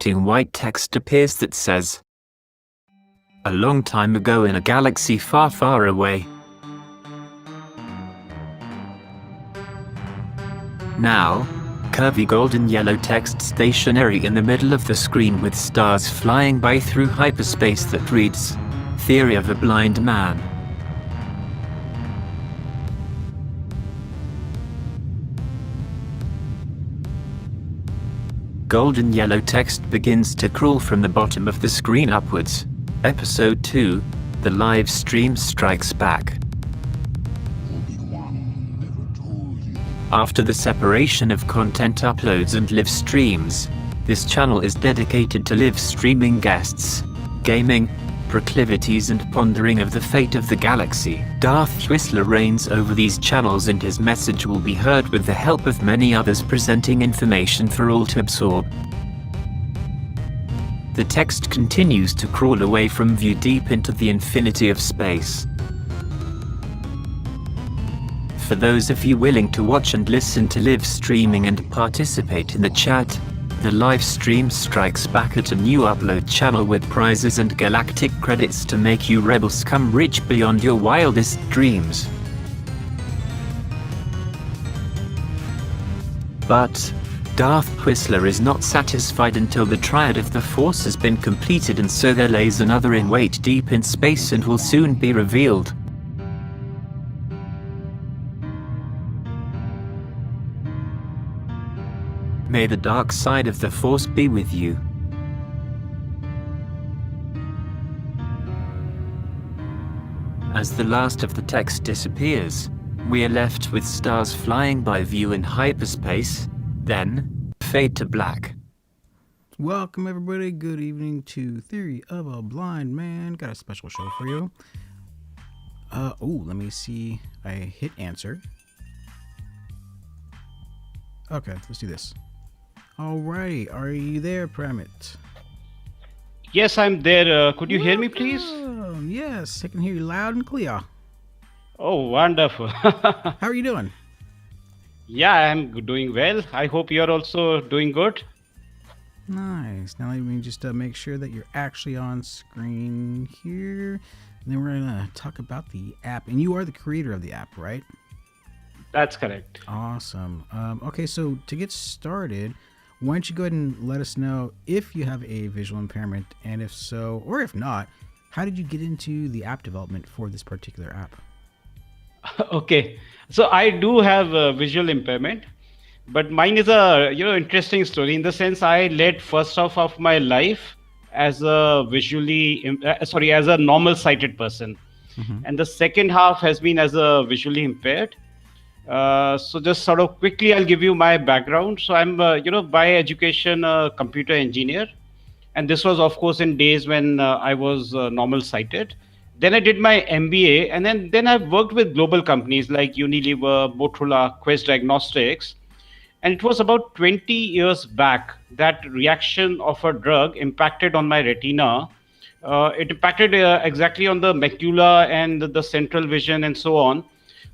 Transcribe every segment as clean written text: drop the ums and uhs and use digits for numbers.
distracting white text appears that says, "A long time ago in a galaxy far, far away." Now, curvy golden yellow text stationary in the middle of the screen with stars flying by through hyperspace that reads, "Theory of a Blind Man." Golden yellow text begins to crawl from the bottom of the screen upwards. Episode 2, the live stream strikes back. After the separation of content uploads and live streams, this channel is dedicated to live streaming guests, gaming, proclivities and pondering of the fate of the galaxy. Darth Whistler reigns over these channels and his message will be heard with the help of many others presenting information for all to absorb. The text continues to crawl away from view deep into the infinity of space. For those of you willing to watch and listen to live streaming and participate in the chat, the live stream strikes back at a new upload channel with prizes and galactic credits to make you rebels come rich beyond your wildest dreams. But Darth Whistler is not satisfied until the triad of the Force has been completed, and so there lays another in wait deep in space and will soon be revealed. May the dark side of the Force be with you. As the last of the text disappears, we are left with stars flying by view in hyperspace, then fade to black. Welcome everybody, good evening to Theory of a Blind Man. Got a special show for you. Let me see. I hit answer. Okay, let's do this. Alrighty, are you there, Pramit? Yes, I'm there. Could you hear me, please? Yes, I can hear you loud and clear. Oh, wonderful. How are you doing? Yeah, I'm doing well. I hope you're also doing good. Nice. Now let me just make sure that you're actually on screen here. And then we're going to talk about the app. And you are the creator of the app, right? That's correct. Awesome. Okay, so to get started, why don't you go ahead and let us know if you have a visual impairment, and if so, or if not, how did you get into the app development for this particular app? Okay, so I do have a visual impairment, but mine is a interesting story in the sense I led first half of my life as a as a normal sighted person, and the second half has been as a visually impaired. So just sort of quickly, I'll give you my background. So I'm, by education, a computer engineer. And this was, of course, in days when I was normal sighted. Then I did my MBA, and then I've worked with global companies like Unilever, Motorola, Quest Diagnostics. And it was about 20 years back that reaction of a drug impacted on my retina. It impacted exactly on the macula and the central vision and so on.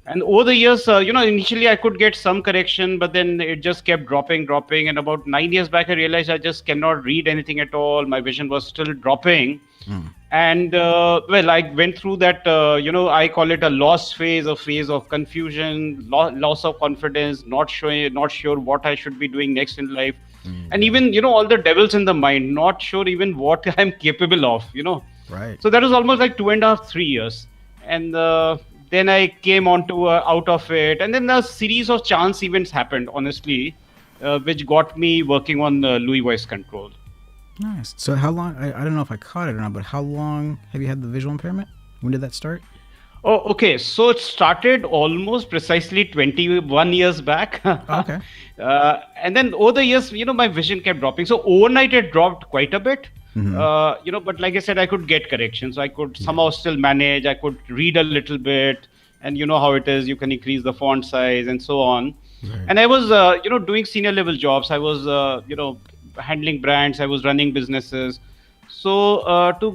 And over the years, initially I could get some correction, but then it just kept dropping. And about 9 years back, I realized I just cannot read anything at all. My vision was still dropping. And, I went through that, I call it a loss phase, a phase of confusion, loss of confidence, not sure what I should be doing next in life. And even, all the devils in the mind, not sure even what I'm capable of, Right. So that was almost like 2.5, 3 years. And then I came onto out of it. And then a series of chance events happened, honestly, which got me working on Louie Voice Control. Nice. So how long, I don't know if I caught it or not, but how long have you had the visual impairment? When did that start? Oh, okay. So it started almost precisely 21 years back. Okay. And then over the years, my vision kept dropping. So overnight it dropped quite a bit. But like I said, I could get corrections. I could somehow still manage. I could read a little bit. And you know how it is. You can increase the font size and so on. Right. And I was, doing senior level jobs. I was, handling brands. I was running businesses. So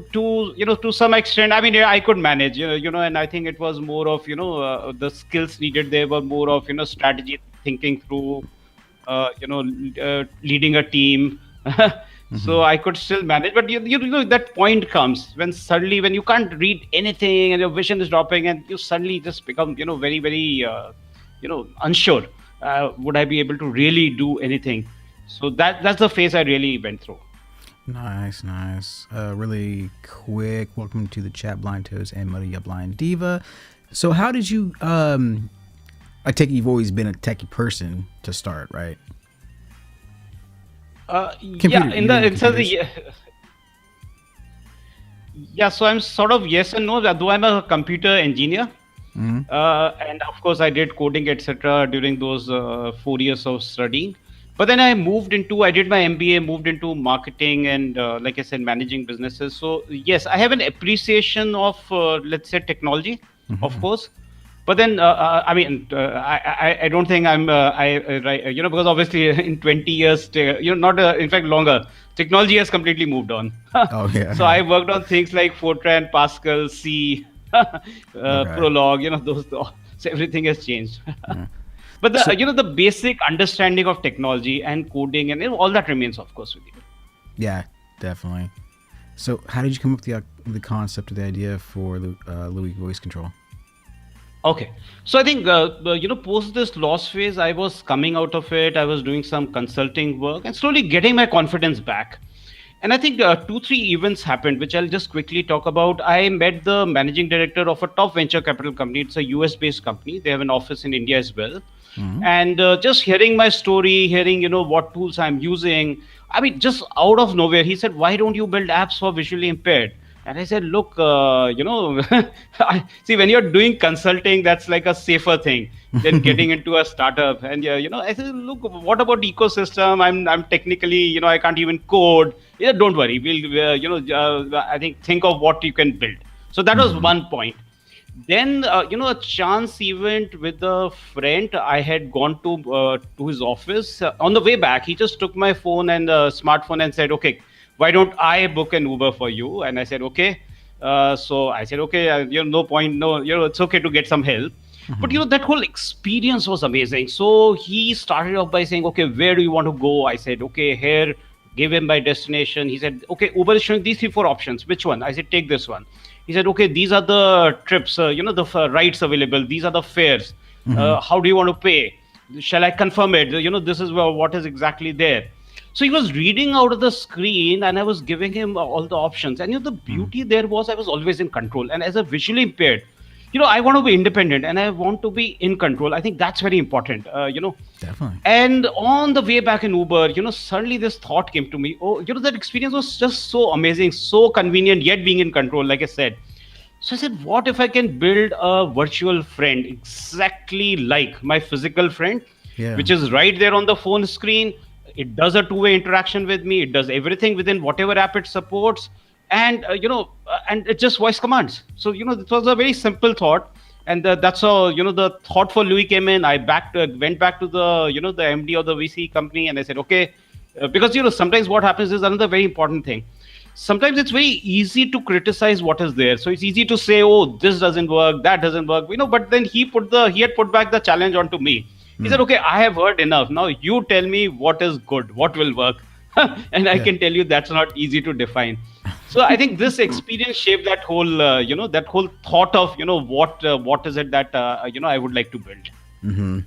to some extent, I mean, I could manage, and I think it was more of, the skills needed there were more of, strategy, thinking through, leading a team, So I could still manage, but you know that point comes when suddenly when you can't read anything and your vision is dropping and you suddenly just become very very unsure. Would I be able to really do anything? So that's the phase I really went through. Nice. Really quick. Welcome to the chat, BlindToes and Muddy Blind Diva. So how did you? I take it you've always been a techie person to start, right? Yeah. So I'm sort of yes and no. Though I'm a computer engineer, and of course I did coding etc. during those 4 years of studying. But then I did my MBA, moved into marketing and like I said, managing businesses. So yes, I have an appreciation of let's say technology, of course. But then I don't think I'm because obviously in 20 years not in fact longer, technology has completely moved on. Oh yeah. So I worked on things like Fortran, Pascal, C, Prolog, those. So everything has changed. But the basic understanding of technology and coding and all that remains, of course, with you. Yeah, definitely. So how did you come up with the concept or the idea for Louie Voice Control? Okay, so I think post this loss phase, I was coming out of it. I was doing some consulting work and slowly getting my confidence back. And I think 2-3 events happened, which I'll just quickly talk about. I met the managing director of a top venture capital company. It's a US based company. They have an office in India as well. And just hearing my story, hearing what tools I'm using, I mean, just out of nowhere, he said, "Why don't you build apps for visually impaired?" And I said, "Look, see, when you're doing consulting, that's like a safer thing than getting into a startup." And I said, "Look, what about ecosystem? I'm technically, I can't even code. Yeah, don't worry. We'll, I think of what you can build." So that was one point. Then a chance event with a friend. I had gone to his office. On the way back, he just took my phone and smartphone and said, "Okay, why don't I book an Uber for you?" And I said, "Okay." So I said, "Okay, no point. No, it's okay to get some help." But that whole experience was amazing. So he started off by saying, "Okay, where do you want to go?" I said, "Okay, here." Gave him my destination. He said, "Okay, Uber is showing these 3-4 options. Which one?" I said, "Take this one." He said, "Okay, these are the trips, the rides available. These are the fares. How do you want to pay? Shall I confirm it? This is what is exactly there." So he was reading out of the screen and I was giving him all the options. And the beauty there was I was always in control. And as a visually impaired, I want to be independent and I want to be in control. I think that's very important, Definitely. And on the way back in Uber, suddenly this thought came to me. Oh, that experience was just so amazing, so convenient, yet being in control, like I said. So I said, what if I can build a virtual friend exactly like my physical friend, which is right there on the phone screen. It does a two-way interaction with me. It does everything within whatever app it supports. And, and it just voice commands. So, it was a very simple thought. And that's how, the thought for Louie came in. I went back to the, the MD of the VC company and I said, okay, because, sometimes what happens is another very important thing. Sometimes it's very easy to criticize what is there. So it's easy to say, oh, this doesn't work, that doesn't work, but then he had put back the challenge onto me. He said, okay, I have heard enough. Now you tell me what is good, what will work. And I can tell you that's not easy to define. So I think this experience shaped that whole, that whole thought of, what is it that, I would like to build.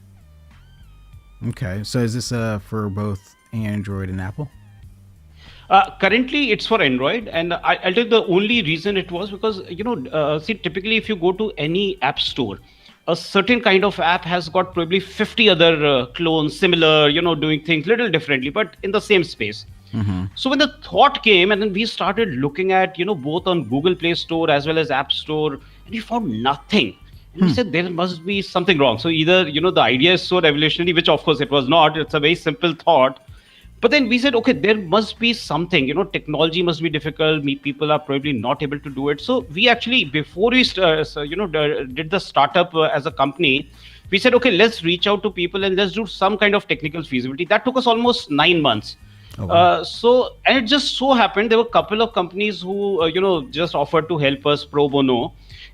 Okay. So is this for both Android and Apple? Currently, it's for Android. And I'll tell you the only reason it was because, see, typically if you go to any app store, a certain kind of app has got probably 50 other clones, similar, doing things little differently, but in the same space. So when the thought came and then we started looking at, both on Google Play Store as well as App Store, and we found nothing. And we said there must be something wrong. So either, the idea is so revolutionary, which of course it was not. It's a very simple thought. But then we said, okay, there must be something, technology must be difficult. People are probably not able to do it. So we actually, before we, did the startup as a company, we said, okay, let's reach out to people and let's do some kind of technical feasibility. That took us almost 9 months. Oh, wow. And it just so happened there were a couple of companies who, just offered to help us pro bono.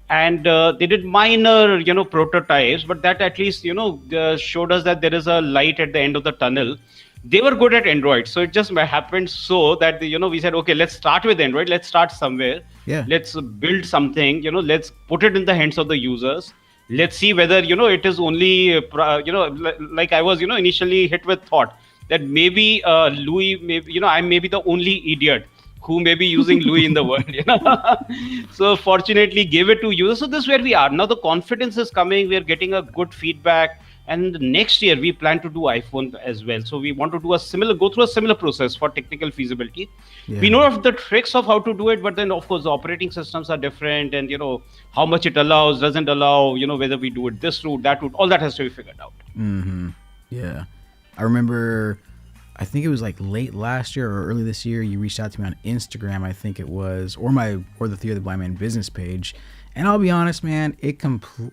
And they did minor, prototypes, but that at least, showed us that there is a light at the end of the tunnel. They were good at Android, so it just happened so that we said, okay, let's start with Android. Let's start somewhere. Yeah. Let's build something. Let's put it in the hands of the users. Let's see whether it is only like I was initially hit with thought that maybe Louie, maybe I'm maybe the only idiot who may be using Louie in the world. So fortunately gave it to users. So this is where we are now. The confidence is coming. We are getting a good feedback, and next year we plan to do iPhone as well. So we want to do go through a similar process for technical feasibility. Yeah. We know of the tricks of how to do it, but then of course the operating systems are different, and how much it allows, doesn't allow, whether we do it this route, that route, all that has to be figured out. Yeah. I remember, I think it was like late last year or early this year, you reached out to me on Instagram, I think it was, or the Theory of the Blind Man business page. And I'll be honest, man,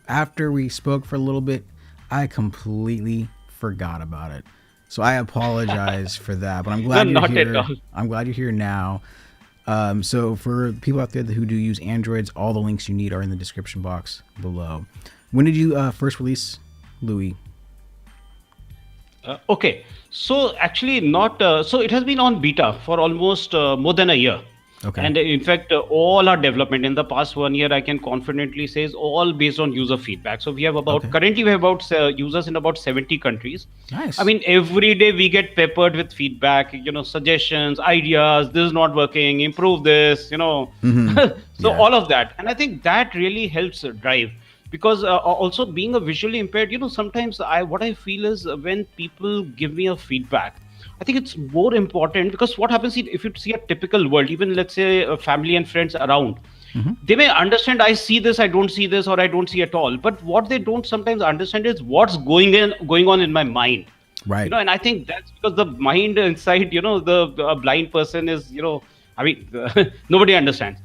after we spoke for a little bit, I completely forgot about it. So I apologize for that, but I'm glad No, you're not here. at all. I'm glad you're here now. So for people out there who do use Androids, all the links you need are in the description box below. When did you first release Louie? Okay, so actually not. So it has been on beta for almost more than a year. Okay. And in fact, all our development in the past 1 year, I can confidently say, is all based on user feedback. So we have currently we have about users in about 70 countries. Nice. I mean, every day we get peppered with feedback, suggestions, ideas. This is not working. Improve this. So Yeah. all of that, and I think that really helps drive. Because also being a visually impaired, sometimes what I feel is when people give me a feedback, I think it's more important, because what happens if you see a typical world, even let's say family and friends around, they may understand I see this, I don't see this, or I don't see at all. But what they don't sometimes understand is what's going on in my mind. Right. And I think that's because the mind inside, the blind person is, I mean, nobody understands.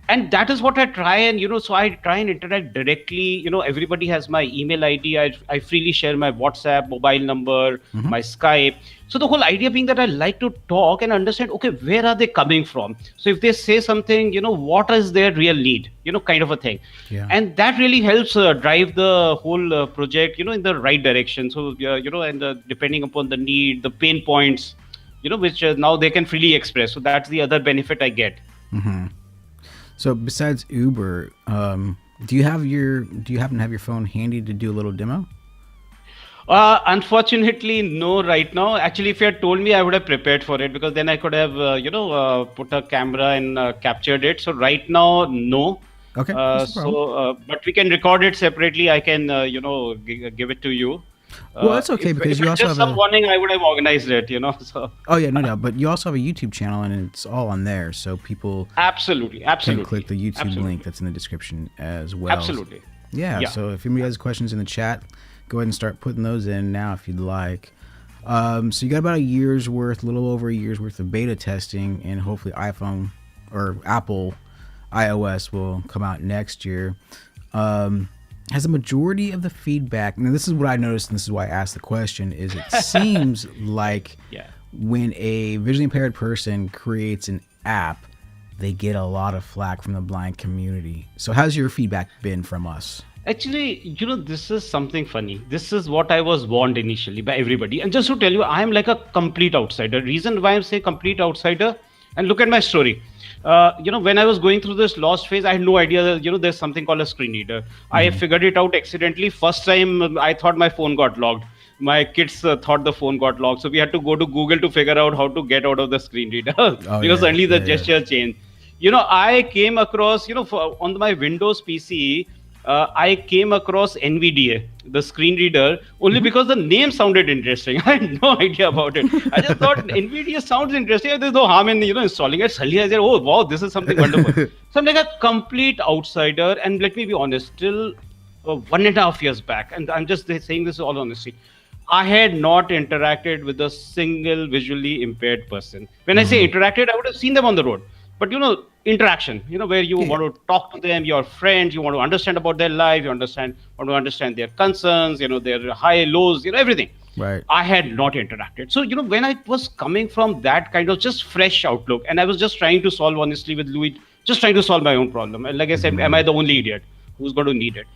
And that is what I try, and so I try and interact directly. Everybody has my email ID. I freely share my WhatsApp, mobile number, my Skype. So the whole idea being that I like to talk and understand, okay, where are they coming from? So if they say something, what is their real need, kind of a thing. Yeah. And that really helps drive the whole project, in the right direction. So, and depending upon the need, the pain points, which now they can freely express. So that's the other benefit I get. So besides Uber, do you happen to have your phone handy to do a little demo? Unfortunately, no, right now. Actually, if you had told me, I would have prepared for it, because then I could have, put a camera and captured it. So right now, no. Okay. That's no problem. But we can record it separately. I can, give it to you. Well, that's okay, because you also have some warning, I would have organized it, So. Oh yeah, no doubt. But you also have a YouTube channel, and it's all on there, so people Absolutely. can click the YouTube link that's in the description as well. Absolutely. Yeah. So if anybody has questions in the chat, go ahead and start putting those in now if you'd like. So you got about a little over a year's worth of beta testing, and hopefully iPhone or Apple iOS will come out next year. Has a majority of the feedback, and this is what I noticed, and this is why I asked the question, is it seems like when a visually impaired person creates an app, they get a lot of flack from the blind community. So how's your feedback been from us? Actually, this is something funny. This is what I was warned initially by everybody. And just to tell you, I'm like a complete outsider. Reason why I'm saying complete outsider, and look at my story. When I was going through this lost phase, I had no idea that, there's something called a screen reader. I figured it out accidentally. First time I thought my phone got locked. My kids thought the phone got locked. So we had to go to Google to figure out how to get out of the screen reader because suddenly the gesture changed. I came across, on my Windows PC, I came across NVDA, the screen reader, only because the name sounded interesting. I had no idea about it. I just thought NVDA sounds interesting. There's no harm in installing it. Suddenly I said, oh wow, this is something wonderful. So I'm like a complete outsider. And let me be honest, till 1.5 years back, and I'm just saying this all honesty, I had not interacted with a single visually impaired person. When I say interacted, I would have seen them on the road. But interaction, where you want to talk to them, your friends, you want to understand about their life, want to understand their concerns, their high lows, everything. Right. I had not interacted. So, when I was coming from that kind of just fresh outlook, and I was just trying to solve honestly with Louie, just trying to solve my own problem. And like I said, am I the only idiot who's going to need it?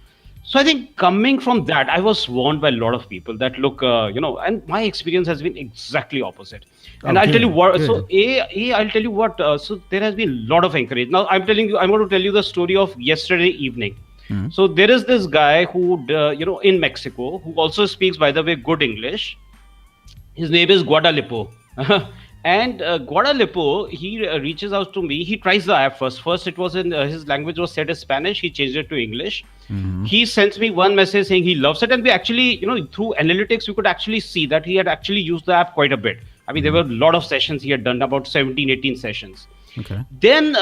So I think coming from that, I was warned by a lot of people that look, and my experience has been exactly opposite. Oh, And I'll tell you good, what. So good. I'll tell you what. So there has been a lot of encouragement. Now I'm telling you, I'm going to tell you the story of yesterday evening. Mhm. So there is this guy who, in Mexico, who also speaks, by the way, good English. His name is Guadalupe. And Guadalupe, he reaches out to me. He tries the app first. First, it was in his language was set as Spanish. He changed it to English. Mhm. He sends me one message saying he loves it, and we actually, through analytics, we could actually see that he had actually used the app quite a bit. I mean, there were a lot of sessions he had done, about 17, 18 sessions. Okay. Then,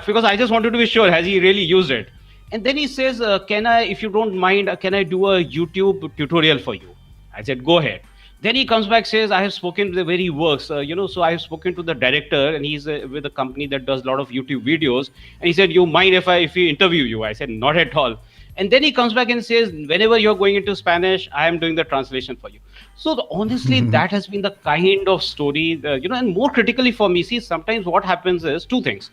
because I just wanted to be sure, has he really used it? And then he says, can I, if you don't mind, can I do a YouTube tutorial for you? I said, go ahead. Then he comes back, says, I have spoken to where he works, so I have spoken to the director, and he's with a company that does a lot of YouTube videos. And he said, you mind if we interview you? I said, not at all. And then he comes back and says, whenever you're going into Spanish, I am doing the translation for you. So honestly, that has been the kind of story, and more critically for me, see, sometimes what happens is two things.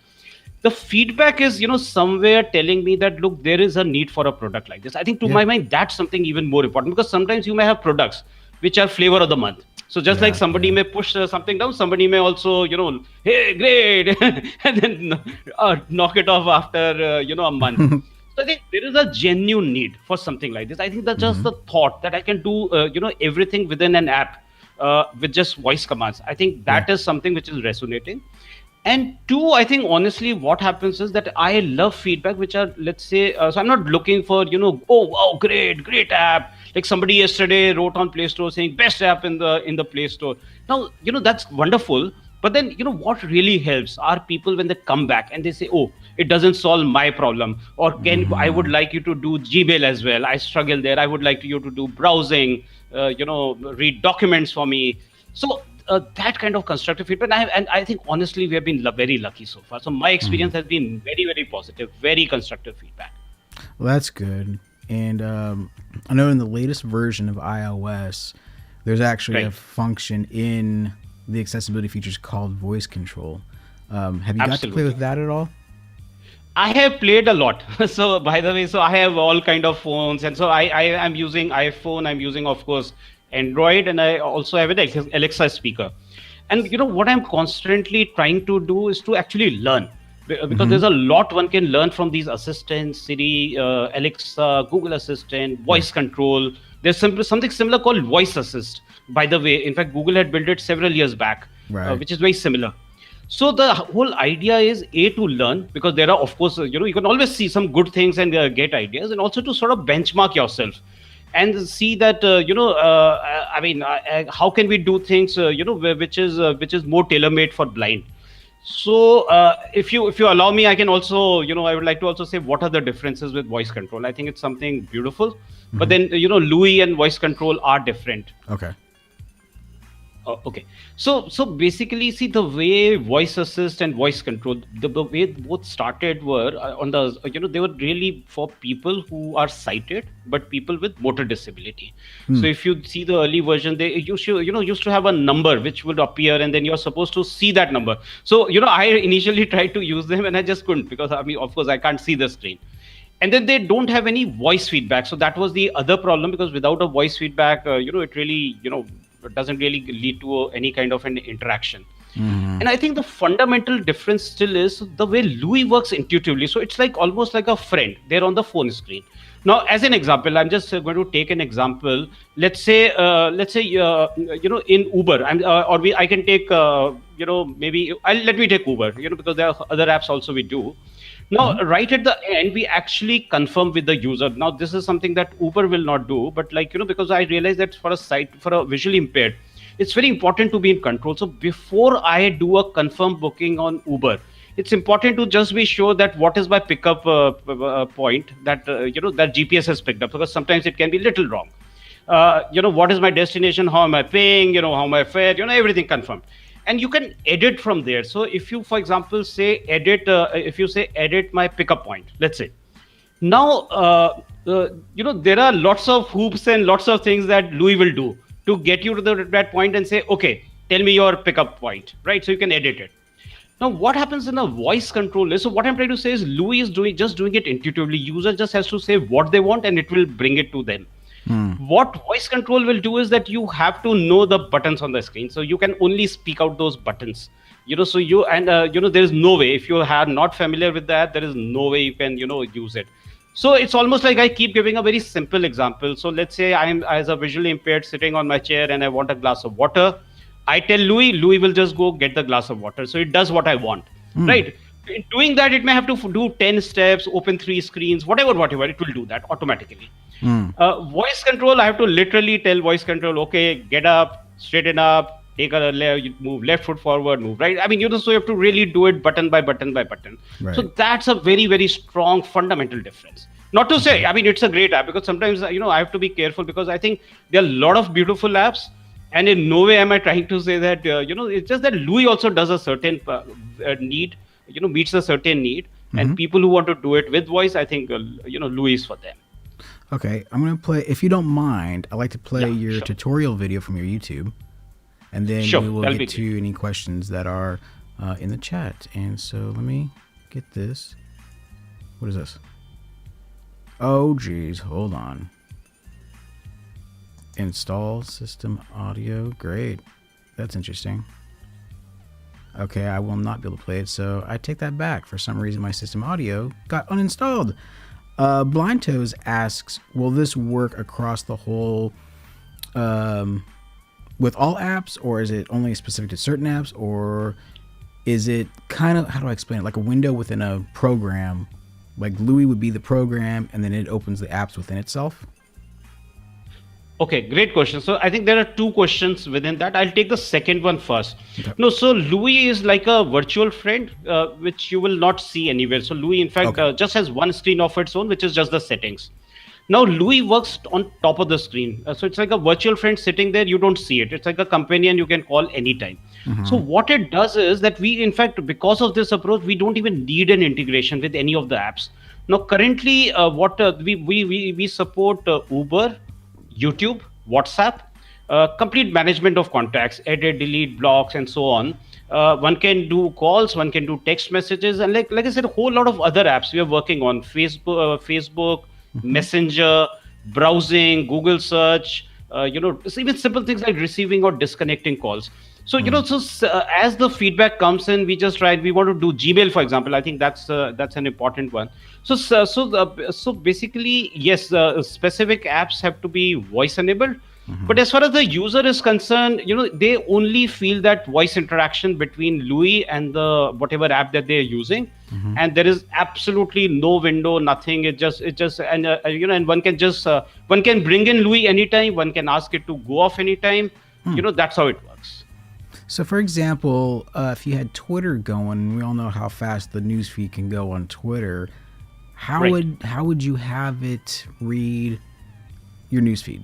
The feedback is, somewhere telling me that, look, there is a need for a product like this. I think to Yeah. my mind, that's something even more important, because sometimes you may have products which are flavor of the month. So just like Yeah, somebody yeah. may push something down, somebody may also, hey, great, and then knock it off after, a month. So I think there is a genuine need for something like this. I think that's just Mhm. the thought that I can do, everything within an app with just voice commands. I think Yeah. that is something which is resonating. And two, I think honestly, what happens is that I love feedback, which are, let's say, so I'm not looking for, oh wow, great app. Like somebody yesterday wrote on Play Store saying best app in the Play Store. Now, that's wonderful. But then, what really helps are people when they come back and they say, oh, it doesn't solve my problem, or I would Mhm. like you to do Gmail as well. I struggle there. I would like you to do browsing, read documents for me. So that kind of constructive feedback, and I think honestly we have been very lucky so far. So my experience Mhm. has been very, very positive, very constructive feedback. Well, that's good. And I know in the latest version of iOS, there's actually a Right. function in the accessibility features called voice control. Have you got to play with Absolutely. that at all? I have played a lot. So by the way, so I have all kind of phones, and so I am using iPhone. I'm using, of course, Android, and I also have an Alexa speaker. And what I'm constantly trying to do is to actually learn, because Mm-hmm. there's a lot one can learn from these assistants, Siri, Alexa, Google Assistant, Yeah. voice control. There's something similar called Voice Assist. By the way, in fact, Google had built it several years back, Right. which is very similar. So the whole idea is to learn, because there are, of course, you can always see some good things and get ideas, and also to sort of benchmark yourself and see that I mean, how can we do things which is more tailor made for blind. So if you allow me, I can also, I would like to also say what are the differences with voice control. I think it's something beautiful, but Mm-hmm. then Louis and voice control are different. Okay. Okay. So basically, see, the way voice assist and voice control, the way both started were on the, they were really for people who are sighted, but people with motor disability. Hmm. So if you see the early version, they used to have a number which would appear, and then you're supposed to see that number. So I initially tried to use them, and I just couldn't, because I mean, of course, I can't see the screen. And then they don't have any voice feedback, so that was the other problem, because without a voice feedback, it really, it doesn't really lead to any kind of an interaction. Mm-hmm. And I think the fundamental difference still is the way Louis works intuitively. So it's like almost like a friend there on the phone screen. Now, as an example, I'm just going to take an example. Let's say in Uber, I can take maybe let me take Uber, because there are other apps also we do. Mm-hmm. Now, right at the end, we actually confirm with the user. Now, this is something that Uber will not do, but because I realize that for a visually impaired, it's very important to be in control. So before I do a confirm booking on Uber, it's important to just be sure that what is my pickup point, that that GPS has picked up, because sometimes it can be little wrong. What is my destination, how am I paying, how am I fare, everything confirmed. And you can edit from there. So if you, for example, say edit, if you say edit my pickup point, let's say, now there are lots of hoops and lots of things that Louis will do to get you to that point and say, okay, tell me your pickup point, right? So you can edit it. Now, what happens in a voice control is, so what I'm trying to say is Louis is doing it intuitively. User just has to say what they want and it will bring it to them. Hmm. What voice control will do is that you have to know the buttons on the screen, so you can only speak out those buttons. So you and there is no way, if you are not familiar with that, there is no way you can use it. So it's almost like I keep giving a very simple example. So let's say I'm as a visually impaired sitting on my chair and I want a glass of water. I tell Louis will just go get the glass of water, so it does what I want, right? In doing that, it may have to do 10 steps, open 3 screens, whatever, it will do that automatically. Hmm. Voice control, I have to literally tell voice control, okay, get up, straighten up, take a move left foot forward, move right. I mean, so you have to really do it button by button by button. Right. So that's a very, very strong fundamental difference. Not to say, I mean, it's a great app, because sometimes, I have to be careful, because I think there are a lot of beautiful apps. And in no way am I trying to say that, it's just that Louis also does a certain need, meets a certain need. And people who want to do it with voice, I think, Louis is for them. Okay, I'm going to play, if you don't mind, I'd like to play your sure. tutorial video from your YouTube. And then Sure, we will that'll get be to any questions that are in the chat. And so let me get this. What is this? Oh, geez, hold on. Install system audio. Great. That's interesting. Okay, I will not be able to play it, so I take that back. For some reason, my system audio got uninstalled. BlindToes asks, will this work across the whole, with all apps, or is it only specific to certain apps, or is it kind of, how do I explain it, like a window within a program? Like Louis would be the program, and then it opens the apps within itself? Okay, great question. So I think there are 2 questions within that. I'll take the second one first. Okay. No, so Louis is like a virtual friend, which you will not see anywhere. So Louis, in fact, just has one screen of its own, which is just the settings. Now, Louis works on top of the screen. So it's like a virtual friend sitting there. You don't see it. It's like a companion you can call anytime. So what it does is that we, in fact, because of this approach, we don't even need an integration with any of the apps. Now, currently, we support Uber, YouTube, WhatsApp, complete management of contacts, edit, delete, blocks, and so on. One can do calls, one can do text messages, and like I said, a whole lot of other apps we are working on: Facebook, Messenger, browsing, Google search. Even simple things like receiving or disconnecting calls. So as the feedback comes in, we just try. We want to do Gmail, for example. I think that's an important one. So basically, yes, specific apps have to be voice enabled. But as far as the user is concerned, they only feel that voice interaction between Louis and the whatever app that they're using, and there is absolutely no window, nothing. It just and one can bring in Louis anytime. One can ask it to go off anytime. That's how it works. So, for example, if you had Twitter going, we all know how fast the newsfeed can go on Twitter. How would you have it read your newsfeed?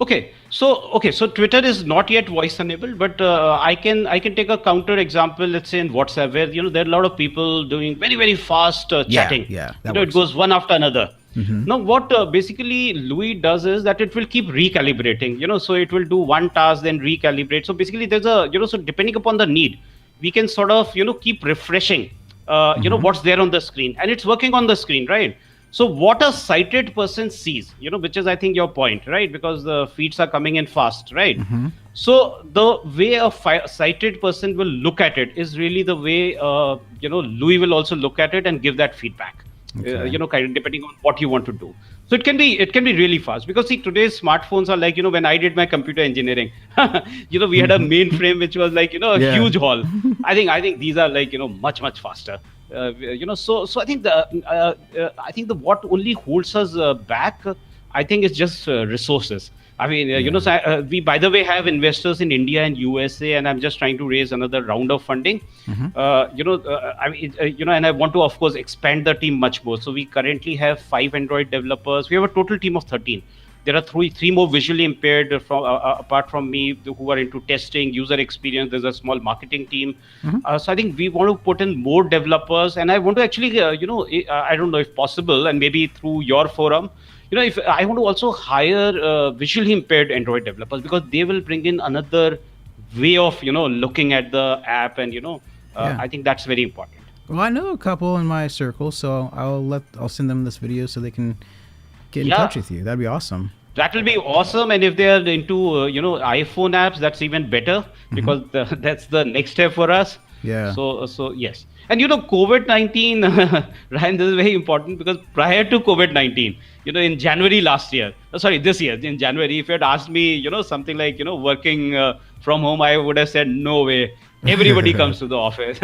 Okay, so Twitter is not yet voice enabled, but I can take a counter example. Let's say in WhatsApp, where there are a lot of people doing very, very fast chatting. Yeah, it goes one after another. Now, what basically Louis does is that it will keep recalibrating. So it will do one task, then recalibrate. So basically, there's a so depending upon the need, we can sort of keep refreshing what's there on the screen, and it's working on the screen, right? So what a sighted person sees, which is I think your point, right? Because the feeds are coming in fast, right? So the way a sighted person will look at it is really the way Louis will also look at it and give that feedback. Okay. Kind of depending on what you want to do. So it can be really fast, because see, today's smartphones are like, when I did my computer engineering, we had a mainframe which was like, a huge hall. I think these are like, much faster. So I think the what only holds us back, I think, is just resources. I mean, so we, by the way, have investors in India and USA, and I'm just trying to raise another round of funding. And I want to, of course, expand the team much more. So we currently have 5 Android developers. We have a total team of 13. There are three more visually impaired from apart from me, who are into testing, user experience. There's a small marketing team. So I think we want to put in more developers, and I want to actually, I don't know if possible, and maybe through your forum, if I want to also hire visually impaired Android developers, because they will bring in another way of looking at the app, and Yeah. I think that's very important. Well, I know a couple in my circle, so I'll send them this video so they can get in touch Yeah, with you. That'd be awesome. that will be awesome. And if they are into iPhone apps, that's even better, Hmm. because that's the next step for us. Yeah. So yes. And COVID-19, Ryan, this is very important, because prior to COVID-19, in January last year, sorry, this year in January, if you had asked me, something like, working from home, I would have said no way. Everybody comes to the office.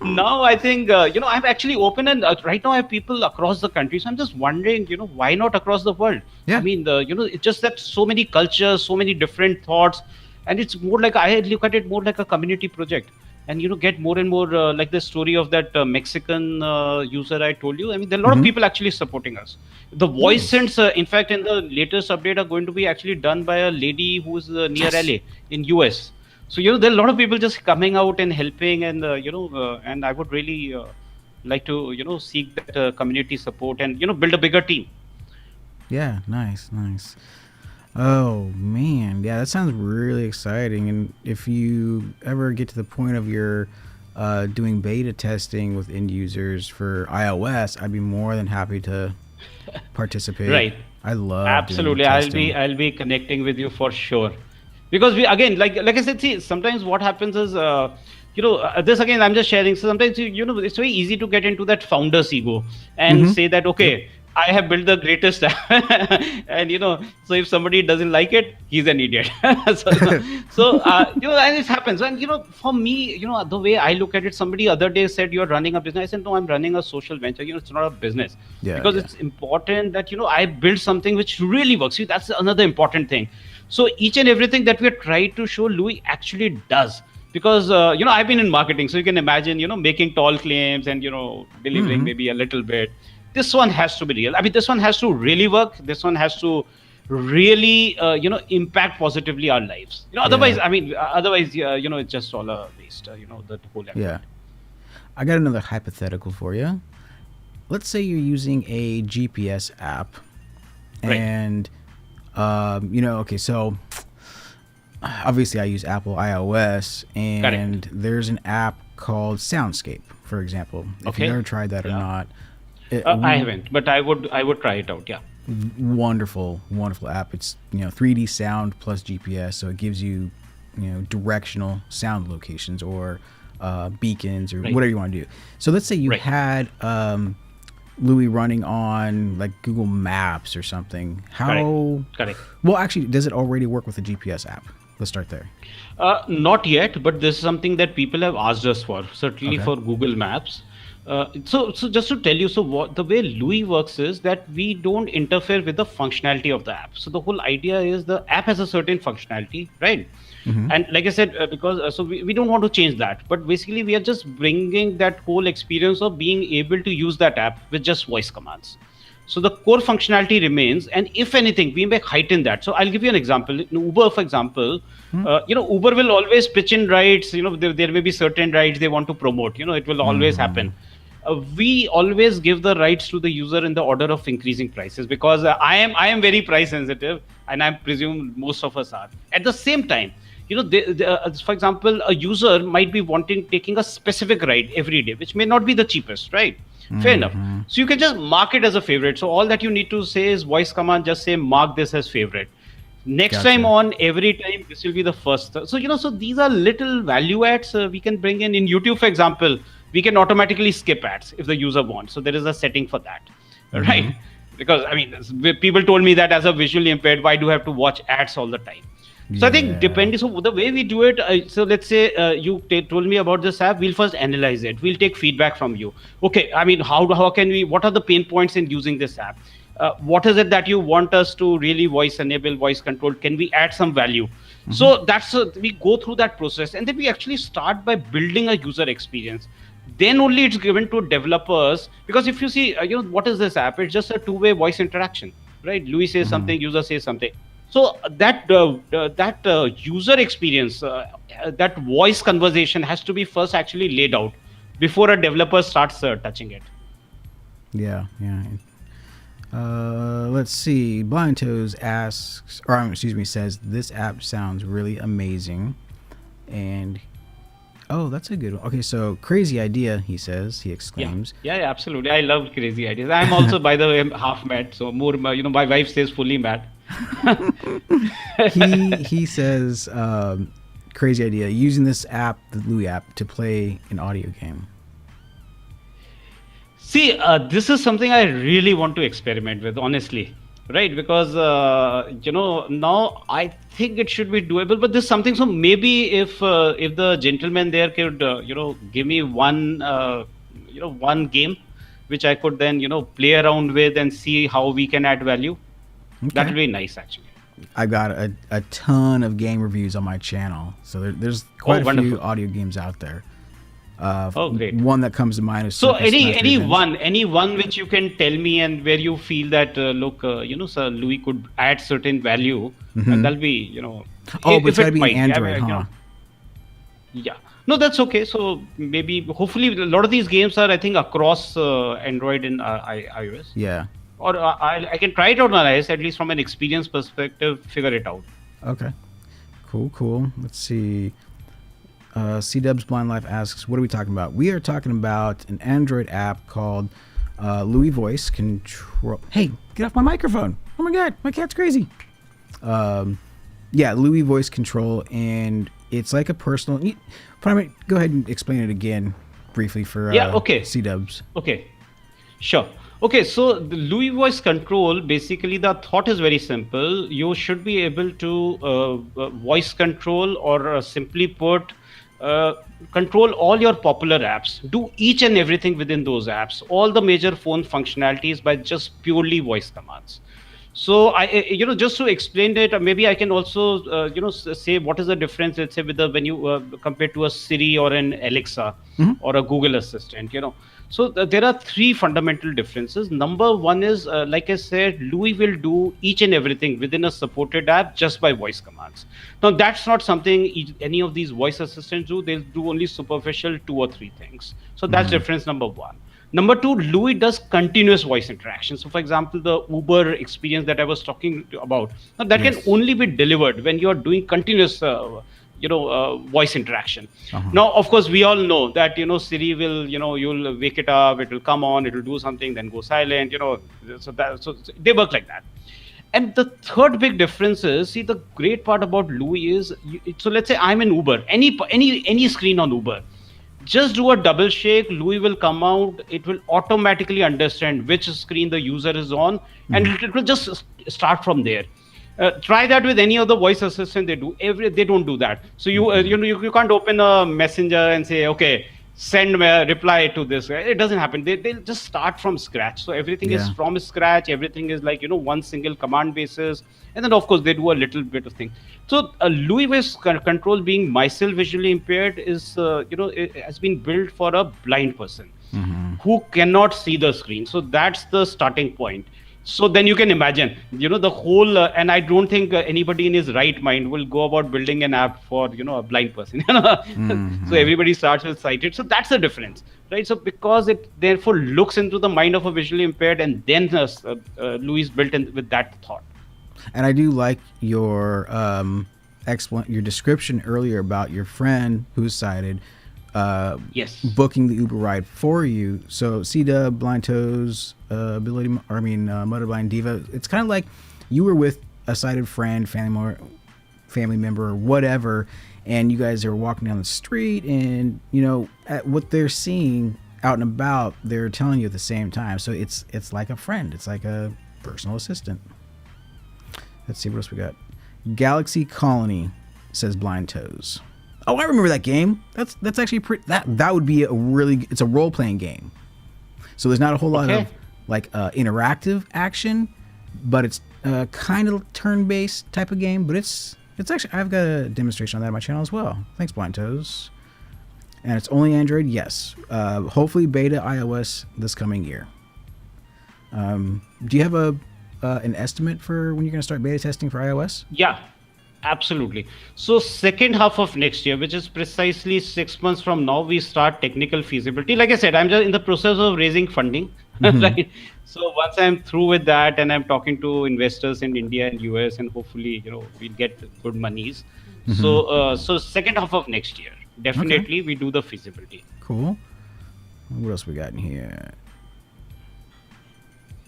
Now I think I'm actually open, and right now I have people across the country. So I'm just wondering, why not across the world? I Yeah. mean, it's just that so many cultures, so many different thoughts, and it's more like, I look at it more like a community project. And get more and more, like the story of that Mexican user I told you. I mean, there are a lot of Hmm. people actually supporting us. The voice Nice. sends, in fact, in the latest update, are going to be actually done by a lady who's near Yes. LA in US. So there are a lot of people just coming out and helping, and and I would really like to seek that community support, and build a bigger team. Yeah. Nice. Nice. Oh man, yeah, that sounds really exciting. And if you ever get to the point of your doing beta testing with end users for iOS, I'd be more than happy to participate. Right. I love doing Absolutely, testing. I'll be connecting with you for sure, because we, again, like I said, see, sometimes what happens is, this again, I'm just sharing. So sometimes it's very easy to get into that founder's ego and Mm-hmm. say that, Yep. okay, I have built the greatest app, and so if somebody doesn't like it, he's an idiot. so and it happens. And for me, the way I look at it, somebody other day said, you're running a business. I said, no, I'm running a social venture. It's not a business, Yeah, because yeah, it's important that I build something which really works. See, that's another important thing. So each and everything that we are trying to show, Louis actually does, because I've been in marketing, so you can imagine making tall claims and delivering mm-hmm. maybe a little bit. This one has to be real. I mean, this one has to really work. This one has to really impact positively our lives. Yeah, Otherwise, I mean, otherwise, it's just all a waste. The whole yeah. effort. I got another hypothetical for you. Let's say you're using a GPS app, Right. and okay, so obviously I use Apple iOS, Correct. and there's an app called Soundscape, for example. If you've Okay. ever tried that or Yeah. not, I haven't, but I would try it out. Yeah. wonderful, wonderful app. It's 3D sound plus GPS, so it gives you directional sound locations, or beacons, or Right. whatever you want to do. So let's say you Right. had Louis running on like Google Maps or something. Correct. How Correct. well actually does it already work with the GPS app? Let's start there. Not yet, but this is something that people have asked us for, certainly Okay. for Google Maps. So just to tell you, so what the way Louis works is that we don't interfere with the functionality of the app. So the whole idea is the app has a certain functionality, right? Mm-hmm. And like I said, because so we don't want to change that, but basically we are just bringing that whole experience of being able to use that app with just voice commands. So the core functionality remains, and if anything, we may heighten that. So I'll give you an example. In Uber, for example, Uber will always pitch in rides. There may be certain rides they want to promote. It will always Mm-hmm. happen. We always give the rights to the user in the order of increasing prices, because I am very price sensitive, and I presume most of us are. At the same time, for example, a user might be wanting taking a specific ride every day, which may not be the cheapest, right? Fair enough. Mm-hmm. So you can just mark it as a favorite. So all that you need to say is voice command, just say mark this as favorite. Next time Gotcha. on, every time this will be the first. So so these are little value adds we can bring in YouTube, for example. We can automatically skip ads if the user wants. So there is a setting for that, Mm-hmm. right? Because I mean, people told me that as a visually impaired, why do I have to watch ads all the time? So I think Yeah. depending, so the way we do it, so let's say you told me about this app, we'll first analyze it. We'll take feedback from you. Okay, I mean, how can we? What are the pain points in using this app? What is it that you want us to really voice enable, voice control? Can we add some value? Mm-hmm. So that's we go through that process, and then we actually start by building a user experience. Then only it's given to developers, because if you see, what is this app? It's just a two-way voice interaction, right? Louis says Mm-hmm. something, user says something. So that user experience, that voice conversation has to be first actually laid out before a developer starts touching it. Yeah, yeah. Let's see. BlindToes asks, or excuse me, says this app sounds really amazing. And oh, that's a good one. Okay, so crazy idea, he says. He Yeah, exclaims. yeah, absolutely. I love crazy ideas. I'm also, by the way, half mad, so more. My wife says fully mad. He says, crazy idea, using this app, the Louie app, to play an audio game. See, this is something I really want to experiment with, honestly, right? Because now I think it should be doable. But this is something. So maybe if the gentleman there could give me one game, which I could then play around with and see how we can add value. That Okay. will be nice, actually. I got a ton of game reviews on my channel, so there's Oh, quite a few wonderful. audio games out there. Oh, great. One that comes to mind is So Circus Smash Revenge. any one which you can tell me and where you feel that look, Sir Louis could add certain value, and that'll be Oh, but it's if got to it be an might, Android, huh? yeah. No, that's okay. So maybe hopefully a lot of these games are I think across Android and iOS, Yeah. or I can try it out on iOS at least from an experience perspective, figure it out. Okay. Cool. Let's see. CDubs Blind Life asks, what are we talking about? We are talking about an Android app called Louie Voice Control. Hey, get off my microphone. Oh my God, my cat's crazy. Yeah, Louie Voice Control, and it's like a personal. Pramit, go ahead and explain it again briefly for Yeah. Okay. CDubs. Okay. Sure. Okay, so the Louis Voice Control, basically the thought is very simple. You should be able to voice control, or simply put, uh, control all your popular apps. Do each and everything within those apps, all the major phone functionalities by just purely voice commands. So just to explain it, maybe I can also, say what is the difference, let's say, with the when you compared to a Siri or an Alexa or a Google Assistant. So there are three fundamental differences. Number one is, like I said, Louis will do each and everything within a supported app just by voice commands. Now that's not something any of these voice assistants do. They'll do only superficial two or three things. So that's difference number one. Number two, Louis does continuous voice interaction. So, for example, the Uber experience that I was talking about, now that can Yes. only be delivered when you are doing continuous, voice interaction. Now, of course, we all know that Siri will, you'll wake it up, it will come on, it will do something, then go silent. So they work like that. And the third big difference is, see, the great part about Louis is, so let's say I'm in Uber, any screen on Uber, just do a double shake, Louis will come out, it will automatically understand which screen the user is on, and it will just start from there. Try that with any other voice assistant. They don't do that. So you can't open a messenger and say, okay, send me a reply to this. It doesn't happen. They'll just start from scratch. So everything is Yeah. from scratch. Everything is like one single command basis, and then of course they do a little bit of thing. So Louis Voice Control, being myself visually impaired, is it has been built for a blind person who cannot see the screen. So that's the starting point. So then you can imagine, the whole, and I don't think anybody in his right mind will go about building an app for, a blind person. So everybody starts with sighted. So that's the difference, right? So because it therefore looks into the mind of a visually impaired, and then Louis built in with that thought. And I do like your your description earlier about your friend who's sighted Yes. booking the Uber ride for you. So CDub, BlindToes, Motorblind Diva. It's kind of like you were with a sighted friend, family member, or whatever, and you guys are walking down the street, and at what they're seeing out and about, they're telling you at the same time. So it's like a friend. It's like a personal assistant. Let's see what else we got. Galaxy Colony, says BlindToes. Oh, I remember that game. That's actually pretty. That would be it's a role playing game. So there's not a whole lot Okay. of like interactive action, but it's kind of turn based type of game. But it's actually, I've got a demonstration on that on my channel as well. Thanks, BlindToes. And it's only Android. Yes. Hopefully beta iOS this coming year. Do you have an estimate for when you're going to start beta testing for iOS? Yeah, absolutely. So second half of next year, which is precisely 6 months from now, we start technical feasibility. Like I said, I'm just in the process of raising funding. Right. So once I'm through with that, and I'm talking to investors in India and US, and hopefully, we'll get good monies. So second half of next year, definitely we do the feasibility. Cool. What else we got in here?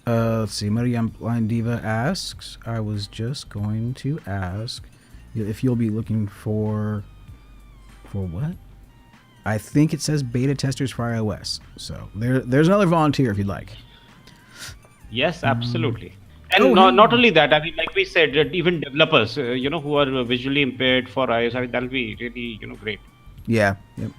Let's see. Mariam Blind Diva asks, I was just going to ask if you'll be looking for what? I think it says beta testers for iOS. So there's another volunteer if you'd like. Yes, absolutely. And not only that, I mean, like we said, that even developers, who are visually impaired for iOS, I mean, that'll be really, great. Yeah. Yep.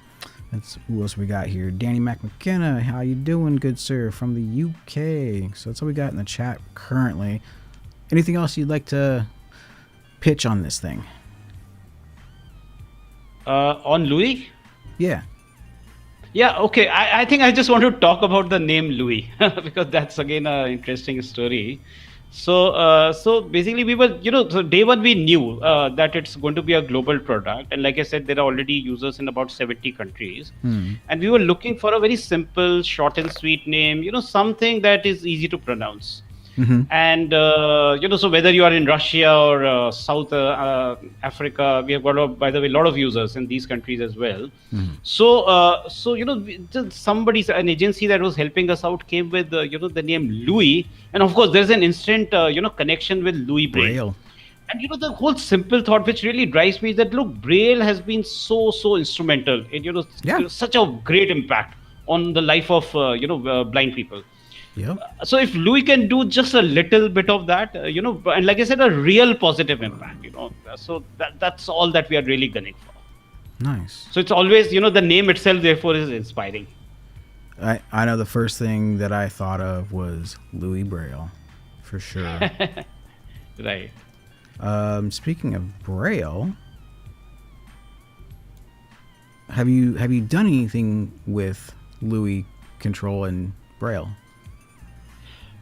That's who else we got here. Danny McKenna, how you doing, good sir, from the UK. So that's all we got in the chat currently. Anything else you'd like to pitch on this thing? On Louie? Yeah. Yeah, okay. I think I just want to talk about the name Louie because that's again an interesting story. So basically we were, so day one we knew that it's going to be a global product. And like I said, there are already users in about 70 countries. And we were looking for a very simple, short and sweet name, something that is easy to pronounce. And, so whether you are in Russia or South Africa, we have got, by the way, a lot of users in these countries as well. So, somebody, an agency that was helping us out came with, the name Louie. And of course, there's an instant, connection with Louie Braille. And, the whole simple thought which really drives me is that, look, Braille has been so instrumental in, such a great impact on the life of, blind people. Yeah. So if Louie can do just a little bit of that, and like I said, a real positive impact, so that's all that we are really gunning for. Nice. So it's always, the name itself, therefore, is inspiring. I know the first thing that I thought of was Louie Braille, for sure. Right. Speaking of Braille, have you done anything with Louie Control and Braille?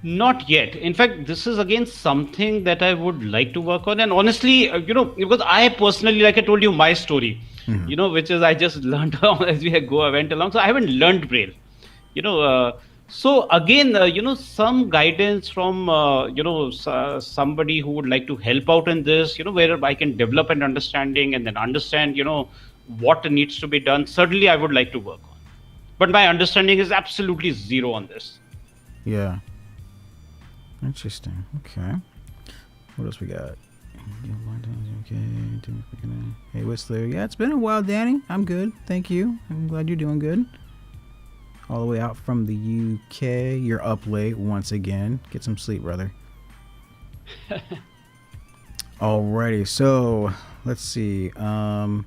Not yet. In fact, this is again something that I would like to work on. And honestly, because I personally, like I told you, my story, which is I just learned as I went along. So I haven't learned Braille, so again, some guidance from, somebody who would like to help out in this, where I can develop an understanding and then understand, what needs to be done. Certainly, I would like to work on. But my understanding is absolutely zero on this. Yeah. Interesting. Okay. What else we got? Hey, Whistler. Yeah, it's been a while, Danny. I'm good. Thank you. I'm glad you're doing good. All the way out from the UK. You're up late once again. Get some sleep, brother. Alrighty. So, let's see. I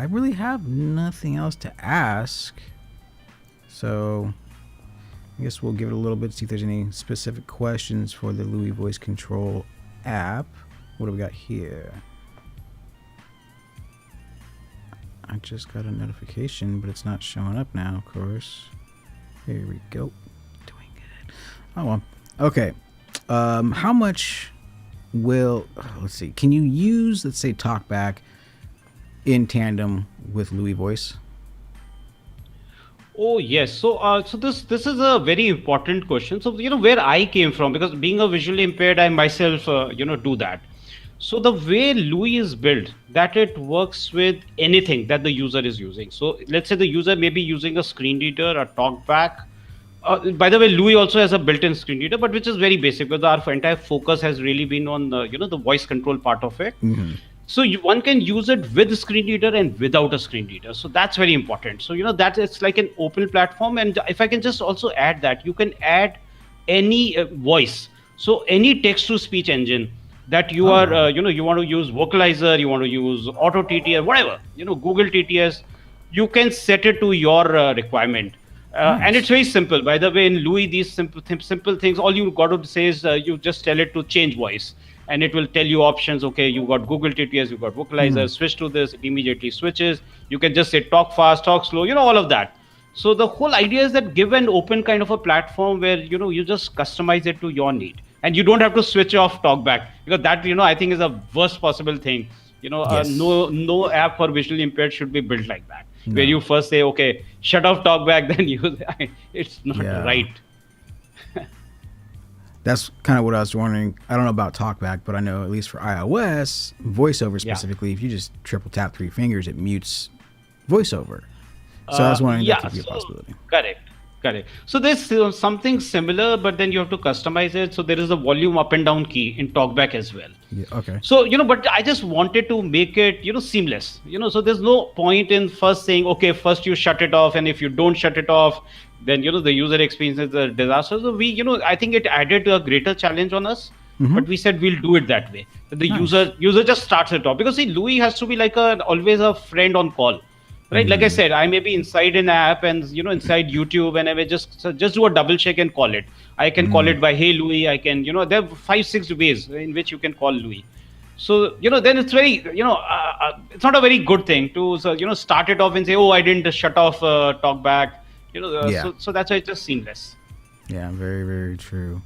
really have nothing else to ask. So I guess we'll give it a little bit, see if there's any specific questions for the Louie Voice Control app. What do we got here? I just got a notification, but it's not showing up now, of course. Here we go. Doing good. Oh, well. Okay. How much will... let's see. Can you use, let's say, Talkback in tandem with Louie Voice? Oh yes, so this is a very important question. So where I came from, because being a visually impaired, I myself do that. So the way Louie is built, that it works with anything that the user is using. So let's say the user may be using a screen reader, a Talkback. By the way, Louie also has a built-in screen reader, but which is very basic because our entire focus has really been on the the voice control part of it. So one can use it with a screen reader and without a screen reader. So that's very important. So, that it's like an open platform. And if I can just also add that, you can add any voice. So any text to speech engine that you are, you want to use vocalizer, you want to use auto TTS, whatever, Google TTS, you can set it to your requirement. And it's very simple. By the way, in Louie, these simple things, all you got to say is you just tell it to change voice. And it will tell you options. Okay, you got Google TTS, you got vocalizer, switch to this, it immediately switches. You can just say talk fast, talk slow, all of that. So the whole idea is that give an open kind of a platform where, you just customize it to your need. And you don't have to switch off Talkback, because that, I think is a worst possible thing. Yes. No app for visually impaired should be built like that. No. Where you first say, okay, shut off Talkback, then use it. It's not right. That's kind of what I was wondering. I don't know about Talkback, but I know at least for iOS, VoiceOver Yeah. specifically, if you just triple tap 3 fingers, it mutes VoiceOver. So I was wondering if that could be a possibility. Correct. So there's something similar, but then you have to customize it. So there is a volume up and down key in Talkback as well. Yeah, okay. So, but I just wanted to make it, seamless, so there's no point in first saying, okay, first you shut it off. And if you don't shut it off, then, the user experience is a disaster. So I think it added a greater challenge on us, but we said we'll do it that way. That the user just starts it off, because see, Louie has to be like always a friend on call. Right, like I said, I may be inside an app and inside YouTube, and I may just do a double check and call it. I can call it by "Hey Louie." I can, there are 5-6 ways in which you can call Louie. So then it's very, it's not a very good thing to start it off and say, "Oh, I didn't shut off Talkback." So that's why it's just seamless. Yeah, very, very true.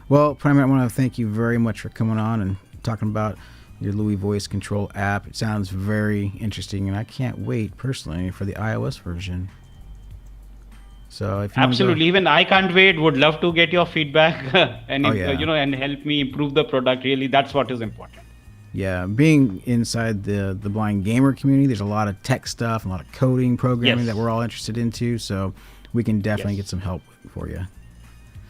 Well, Pramit, I want to thank you very much for coming on and talking about your Louie Voice Control app. It sounds very interesting, and I can't wait personally for the iOS version. So if you absolutely, even I can't wait. Would love to get your feedback and and help me improve the product. Really, that's what is important. Yeah, being inside the blind gamer community, there's a lot of tech stuff, a lot of coding, programming that we're all interested into. So we can definitely get some help for you.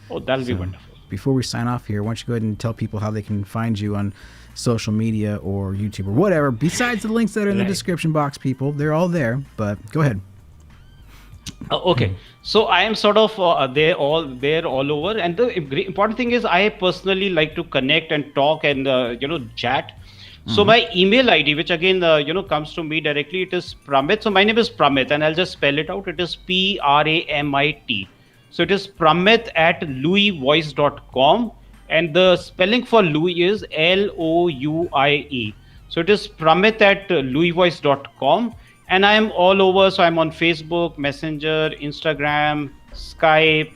Oh, that'll be wonderful. Before we sign off here, why don't you go ahead and tell people how they can find you on social media or YouTube or whatever, besides the links that are in the description box, people. They're all there, but go ahead. Okay, so I am sort of there all over, and the important thing is I personally like to connect and talk and chat. So my email ID, which again comes to me directly, it is Pramit. So my name is Pramit, and I'll just spell it out. It is Pramit. So it is Pramit@louievoice.com. And the spelling for Louie is Louie. So it is Pramit@louievoice.com. And I am all over. So I'm on Facebook, Messenger, Instagram, Skype,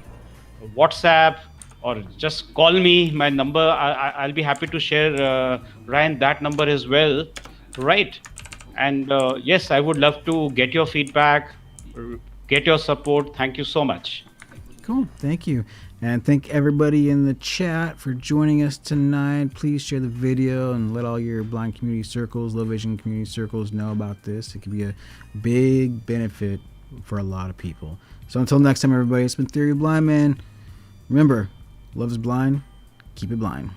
WhatsApp, or just call me. My number, I'll be happy to share, Ryan, that number as well. Right. And yes, I would love to get your feedback, get your support. Thank you so much. Cool. Thank you. And thank everybody in the chat for joining us tonight. Please share the video and let all your blind community circles, low vision community circles know about this. It could be a big benefit for a lot of people. So until next time, everybody, it's been Theory Blind Man. Remember, love is blind. Keep it blind.